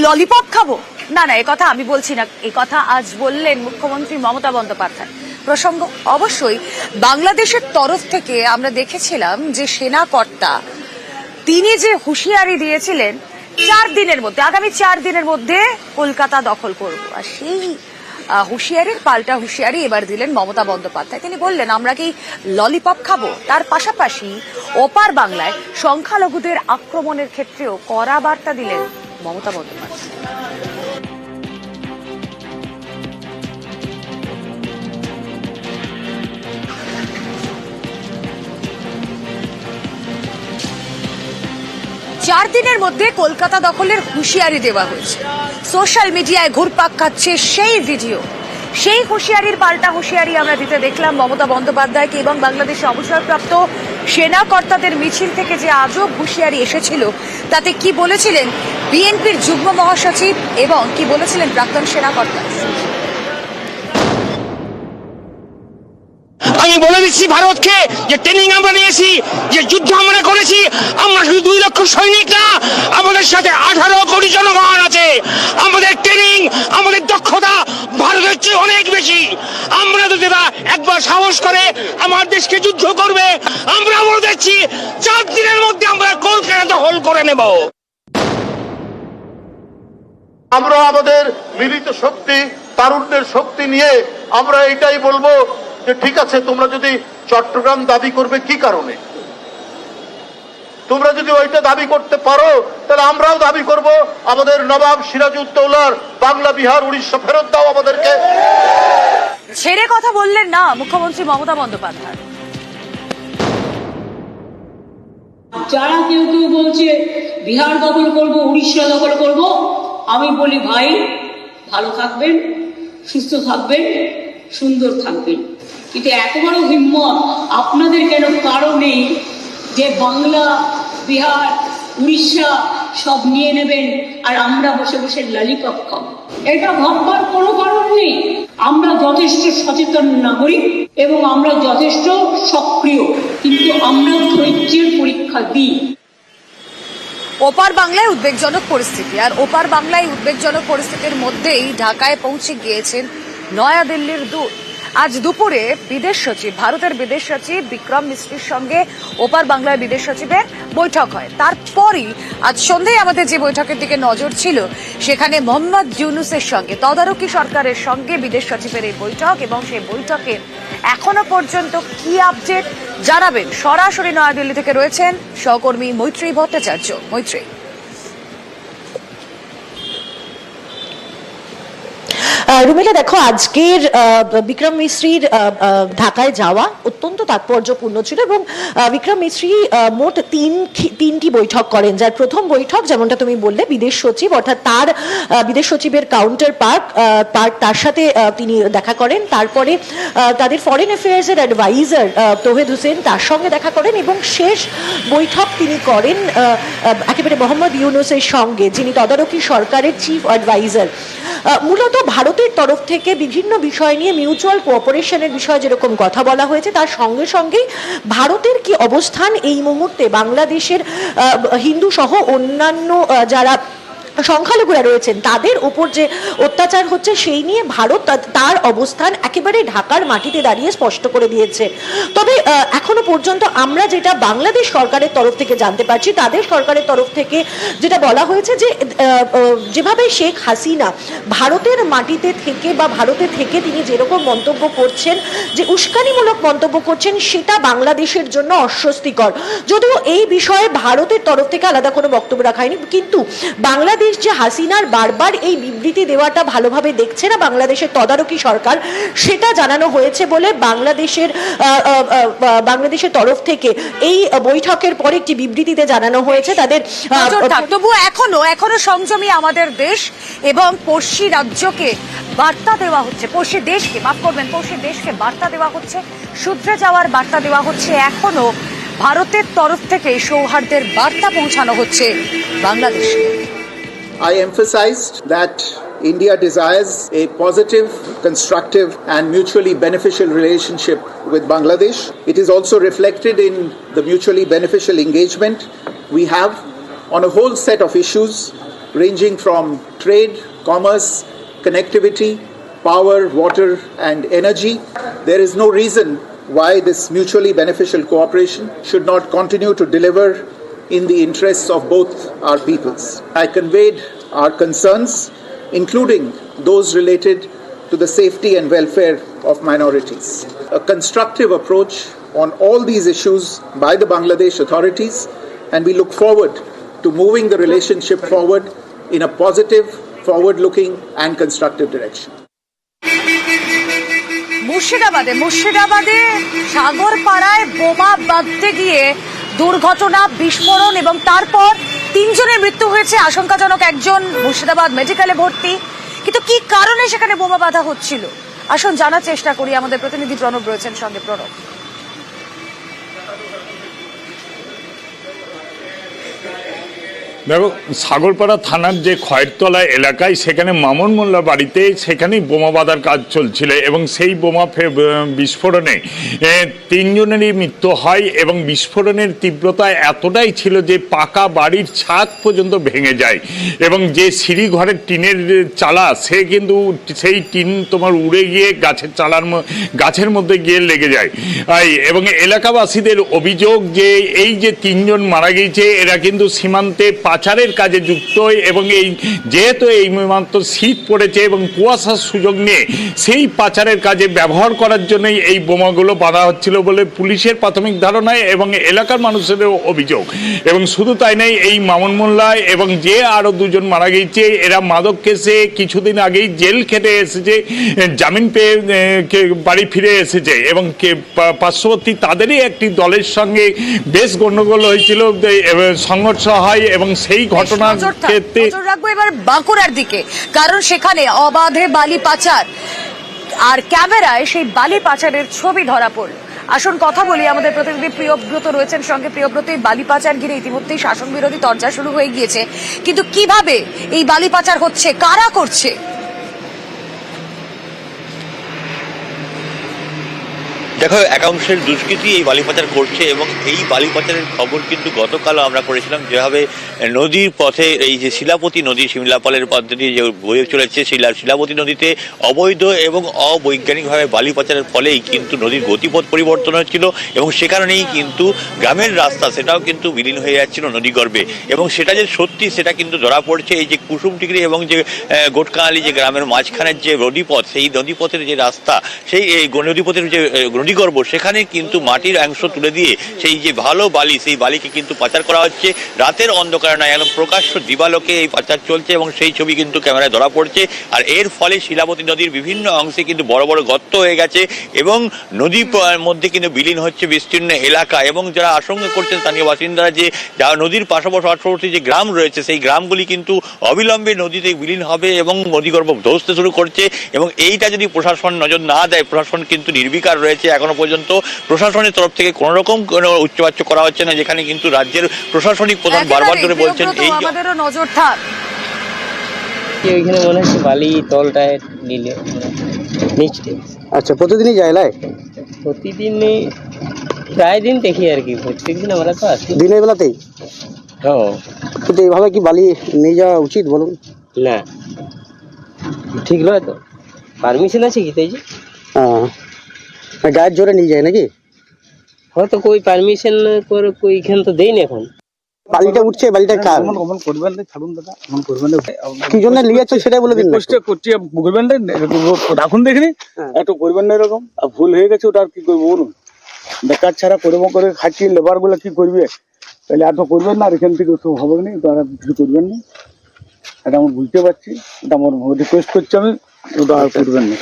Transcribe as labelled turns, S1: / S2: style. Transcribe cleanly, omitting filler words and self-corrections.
S1: Lollipop খাবো? না না, এ কথা আমি বলছি না, এ কথা আজ বললেন মুখ্যমন্ত্রী মমতা বন্দ্যোপাধ্যায়। প্রসঙ্গ অবশ্যই বাংলাদেশের তরফ থেকে আমরা দেখেছিলাম যে সেনা কর্তা তিনি যে হুঁশিয়ারি দিয়েছিলেন 4 দিনের মধ্যে, আগামী 4 দিনের মধ্যে কলকাতা দখল করব, আর সেই হুঁশিয়ারির পাল্টা হুঁশিয়ারি এবার দিলেন মমতা বন্দ্যোপাধ্যায়। তিনি বললেন আমরা কি ললিপপ খাবো? তার পাশাপাশি ওপার বাংলায় সংখ্যালঘুদের আক্রমণের ক্ষেত্রেও কড়া বার্তা দিলেন মমতা বন্দ্যোপাধ্যায়। চার দিনের মধ্যে কলকাতা দখলের হুঁশিয়ারি দেওয়া হয়েছে। সোশ্যাল মিডিয়ায় ঘুরপাক খাচ্ছে সেই ভিডিও, সেই হুঁশিয়ারির পাল্টা হুঁশিয়ারি আমরা দিতে দেখলাম মমতা বন্দ্যোপাধ্যায়কে। এবং বাংলাদেশে অবসরপ্রাপ্ত সেনা কর্তাদের মিছিল থেকে যে আজব হুঁশিয়ারি এসেছিল তাতে কি বলেছিলেন বিএনপির যুগ্ম মহাসচিব এবং কি বলেছিলেন প্রাক্তন সেনা কর্তা।
S2: আমি বলে দিচ্ছি ভারতকে যে ট্রেনিং আমরা নিয়েছি, যে যুদ্ধ আমরা করেছি, আমরা শুধু 2 লক্ষ সৈনিক না, আমাদের সাথে 18 কোটি জনগণ আছে। আমাদের ট্রেনিং, আমাদের দক্ষতা ভারতের চেয়ে অনেক বেশি। আমরা যদি একবার সাহস করে আমার দেশকে যুদ্ধ করবে, আমরা বলে দিচ্ছি 4 দিনের মধ্যে আমরা কলকাতা দখল করে নেব।
S3: আমরা আমাদের মিলিত শক্তি, তারুণ্যের শক্তি নিয়ে আমরা এটাই বলবো যে ঠিক আছে, তোমরা যদি চট্টগ্রাম দাবি করবে কি কারণে, তোমরা যদি ওইটা দাবি করতে পারো তাহলে আমরাও দাবি করব আমাদের নবাব সিরাজউদ্দৌলার বাংলা, বিহার, উড়িষ্যা ফেরত দাও আমাদেরকে।
S1: ছেড়ে কথা বললেন না মুখ্যমন্ত্রী মমতা বন্দ্যোপাধ্যায়।
S4: যারা কেউ কেউ বলছে বিহার দখল করব, উড়িষ্যা দখল করব, আমি বলি ভাই ভালো থাকবেন, সুস্থ থাকবেন, সুন্দর থাকবেন, কিন্তু এত বড় হিম্মত আপনাদের কেন কারো নেই যে বাংলা, বিহার, উড়িষ্যা সব নিয়ে নেবেন আর আমরা বসে বসে ললিপপ খাবো? এটা ভাববার কোনো কারণ নেই। আমরা যথেষ্ট সচেতন নাগরিক এবং আমরা যথেষ্ট সক্রিয়, কিন্তু আমরা ধৈর্যের পরীক্ষা দিই।
S1: ওপার বাংলায় উদ্বেগজনক পরিস্থিতি, আর ওপার বাংলায় উদ্বেগজনক পরিস্থিতির মধ্যেই ঢাকায় পৌঁছে গিয়েছেন নয়াদিল্লির দূত। আজ দুপুরে বিদেশ সচিব, ভারতের বিদেশ সচিব বিক্রম মিশ্রির সঙ্গে ওপার বাংলার বিদেশ সচিবের বৈঠক হয়। তারপরই আজ সন্ধ্যায় আমাদের যে বৈঠকের দিকে নজর ছিল, সেখানে মোহাম্মদ ইউনূসের সঙ্গে, তদারকি সরকারের সঙ্গে বিদেশ সচিবের এই বৈঠক, এবং সেই বৈঠকে এখনো পর্যন্ত কি আপডেট জানাবেন সরাসরি নয়াদিল্লি থেকে রয়েছেন সহকর্মী মৈত্রী ভট্টাচার্য। মৈত্রী,
S5: রুমিলা, দেখো আজকের বিক্রম মিশ্রির ঢাকায় যাওয়া অত্যন্ত তাৎপর্যপূর্ণ ছিল এবং বিক্রম মিশ্রি মোট তিনটি বৈঠক করেন, যার প্রথম বৈঠক যেমনটা তুমি বললে বিদেশ সচিব অর্থাৎ তার বিদেশ সচিবের কাউন্টার পার্ট তার সাথে তিনি দেখা করেন। তারপরে তাদের ফরেন অ্যাফেয়ার্স এর অ্যাডভাইজার তৌহিদ হোসেন, তার সঙ্গে দেখা করেন এবং শেষ বৈঠক তিনি করেন একেবারে মোহাম্মদ ইউনূসের সঙ্গে, যিনি তদারকি সরকারের চিফ অ্যাডভাইজার। মূলত ভারতের তরফ থেকে বিভিন্ন বিষয় নিয়ে মিউচুয়াল কোঅপারেশনের বিষয়ে যেরকম কথা বলা হয়েছে, তার সঙ্গে সঙ্গেই ভারতের কি অবস্থান এই মুহূর্তে বাংলাদেশের হিন্দু সহ অন্যান্য যারা সংখ্যালঘুরা রয়েছেন তাদের ওপর যে অত্যাচার হচ্ছে সেই নিয়ে ভারত তার অবস্থান একেবারে ঢাকার মাটিতে দাঁড়িয়ে স্পষ্ট করে দিয়েছে। তবে এখনো পর্যন্ত আমরা যেটা বাংলাদেশ সরকারের তরফ থেকে জানতে পারছি, তাদের সরকারের তরফ থেকে যেটা বলা হয়েছে যে যেভাবে শেখ হাসিনা ভারতের মাটিতে থেকে বা ভারতে থেকে তিনি যেরকম মন্তব্য করছেন, যে উস্কানিমূলক মন্তব্য করছেন, সেটা বাংলাদেশের জন্য অস্বস্তিকর। যদিও এই বিষয়ে ভারতের তরফ থেকে আলাদা কোনো বক্তব্য রাখা হয়নি, কিন্তু বাংলাদেশ যে হাসিনার বারবার এই বিবৃতি দেওয়াটা ভালোভাবে দেখছে না বাংলাদেশের তদারকি সরকার, সেটা জানানো হয়েছে বলে বাংলাদেশের তরফ থেকে এই বৈঠকের পরে একটি বিবৃতিতে জানানো হয়েছে তাদের।
S1: তবু এখনো সংযমী আমাদের দেশ এবং পড়শি রাজ্যকে বার্তা দেওয়া হচ্ছে, পড়শি দেশকে বার্তা দেওয়া হচ্ছে, শুধরে যাওয়ার বার্তা দেওয়া হচ্ছে। এখনো ভারতের তরফ থেকে সৌহার্দ্যের বার্তা পৌঁছানো হচ্ছে বাংলাদেশকে।
S6: I emphasized that India desires a positive, constructive and mutually beneficial relationship with Bangladesh. It is also reflected in the mutually beneficial engagement we have on a whole set of issues ranging from trade, commerce, connectivity, power, water, and energy. There is no reason why this mutually beneficial cooperation should not continue to deliver in the interests of both our peoples. I conveyed our concerns, including those related to the safety and welfare of minorities. A constructive approach on all these issues by the Bangladesh authorities, and we look forward to moving the relationship forward in a positive, forward-looking and constructive direction.
S1: মুর্শিদাবাদে সাগরপাড়ায় বোমা বাঁধতে গিয়ে দুর্ঘটনা, বিস্ফোরণ এবং তারপর 3 জনের মৃত্যু হয়েছে, আশঙ্কাজনক একজন মুর্শিদাবাদ মেডিকেলে ভর্তি। কিন্তু কি কারণে সেখানে বোমা বাঁধা হচ্ছিল, আসুন জানার চেষ্টা করি। আমাদের প্রতিনিধি প্রণব রয়েছেন সঙ্গে। প্রণব,
S7: দেখো, সাগরপাড়া থানার যে খয়েরতলা এলাকায় সেখানে মামুন মোল্লা বাড়িতে সেখানেই বোমা বাঁধার কাজ চলছিল এবং সেই বোমা বিস্ফোরণে 3 জনেরই মৃত্যু হয় এবং বিস্ফোরণের তীব্রতা এতটাই ছিল যে পাকা বাড়ির ছাদ পর্যন্ত ভেঙে যায় এবং যে সিঁড়ি ঘরের টিনের চালা সে কিন্তু সেই টিন তোমার উড়ে গিয়ে গাছের মধ্যে গিয়ে লেগে যায়। এবং এলাকাবাসীদের অভিযোগ যে এই যে 3 জন মারা গিয়েছে এরা কিন্তু সীমান্তে পাচারের কাজে যুক্ত এবং যেহেতু এই মাত্র শীত পড়েছে এবং কুয়াশার সুযোগ নিয়ে সেই পাচারের কাজে ব্যবহার করার জন্যই এই বোমাগুলো বাঁধা হচ্ছিল বলে পুলিশের প্রাথমিক ধারণায় এবং এলাকার মানুষেরও অভিযোগ। এবং শুধু তাই নয়, এই মামুন মোল্লা এবং যে আরও 2 জন মারা গিয়েছে এরা মাদক কেসে কিছুদিন আগেই জেল খেটে এসেছে, জামিন পেয়ে বাড়ি ফিরে এসেছে এবং পার্শ্ববর্তী তাদেরই একটি দলের সঙ্গে বেশ গণ্ডগোল হয়েছিল, সংঘর্ষ হয় এবং সেই ঘটনার ক্ষেত্রে
S1: রাখবো এবার বাঁকুড়ার দিকে, কারণ সেখানে অবাধে বালি পাচার আর ক্যামেরায় সেই বালি পাচারের ছবি ধরা পড়ল। আসুন কথা বলি, আমাদের প্রতিনিধি প্রিয়ব্রত রয়েছেন সঙ্গে। প্রিয়ব্রত, এই বালি পাচার ঘিরে ইতিমধ্যেই শাসন বিরোধী তরজা শুরু হয়ে গিয়েছে, কিন্তু কিভাবে এই বালি পাচার হচ্ছে, কারা করছে?
S8: দেখো, একাংশের দুষ্কৃতী এই বালি পাচার করছে এবং এই বালি পাচারের খবর কিন্তু গতকালও আমরা করেছিলাম। যেভাবে নদীর পথে এই যে শিলাপতি নদী, শিমলাপালের পদ্ধতি যে বয়ে চলেছে, শিলাপতি নদীতে অবৈধ এবং অবৈজ্ঞানিকভাবে বালি পাচারের ফলেই কিন্তু নদীর গতিপথ পরিবর্তন হচ্ছিল এবং সে কারণেই কিন্তু গ্রামের রাস্তা সেটাও কিন্তু বিলীন হয়ে যাচ্ছিল নদীগর্ভে। এবং সেটা যে সত্যি সেটা কিন্তু ধরা পড়ছে এই যে কুসুমটিকরি এবং যে গোটকাঁয়ালি যে গ্রামের মাঝখানের যে নদীপথ, সেই নদীপথের যে রাস্তা, সেই নদীপথের যে নদীগর্ভ, সেখানে কিন্তু মাটির অংশ তুলে দিয়ে সেই যে ভালো বালি, সেই বালিকে কিন্তু পাচার করা হচ্ছে। রাতের অন্ধকারে নয়, একদম প্রকাশ্য দিবালোকে এই পাচার চলছে এবং সেই ছবি কিন্তু ক্যামেরায় ধরা পড়ছে। আর এর ফলে শিলাবতী নদীর বিভিন্ন অংশে কিন্তু বড় বড় গর্ত হয়ে গেছে এবং নদীর মধ্যে কিন্তু বিলীন হচ্ছে বিস্তীর্ণ এলাকা। এবং যারা আশঙ্কা করছেন স্থানীয় বাসিন্দারা যে যারা নদীর পার্শ্ববর্তী যে গ্রাম রয়েছে সেই গ্রামগুলি কিন্তু অবিলম্বে নদীতে বিলীন হবে এবং নদীগর্ভ ধসতে শুরু করছে। এবং এইটা যদি প্রশাসন নজর না দেয়, প্রশাসন কিন্তু নির্বিকার রয়েছে। এখনো পর্যন্ত প্রশাসনের তরফ থেকে কোন রকম কোনো উচ্চবাচ্য করা হচ্ছে না, যেখানে কিন্তু রাজ্যের প্রশাসনিক প্রধান বারবার ধরে বলছেন এই
S1: আমাদেরও নজর থাক।
S9: ওইখানে মনে হচ্ছে বালি তলটায় নিলে নিচে।
S10: আচ্ছা, প্রতিদিনই যায় লাই?
S9: প্রতিদিনই প্রায় দিন দেখি আর কি, প্রত্যেকদিন আমরা তো আসি
S10: দিনের বেলাতেই।
S9: হ্যাঁ,
S10: কিন্তু এইভাবে কি বালি নিয়ে যাওয়া উচিত বলুন?
S9: না, ঠিক নয় তো। পারমিশন আছে কি তাই যে?
S10: হ্যাঁ, গায়ের জোরে নিয়ে যায় নাকি?
S9: হয়তো কই পারমিশন করে কইখান তো দেই না এখন।
S10: বালিটা উঠছে, বালিটা কার?
S11: করবেন না, ছাড়ুন দাদা, এমন করবেন না।
S10: কি জন্য নিয়ে যাচ্ছে সেটাই বলে দিন।
S11: করছি করবেন না, রাখুন দেখিনি, একটু করবেন না এরকম। আর ভুল হয়ে গেছে, ওটা আর কি করবো বলুন? বেকার ছাড়া করে খাচ্ছি, লেবার গুলো কি করবে? তাহলে এত করবেন না, আর এখান থেকে তো হবে না, তো আর কিছু করবেন না। এটা আমি বুঝতে পারছি, এটা আমার রিকোয়েস্ট করছি আমি, ওটা আর করবেন না।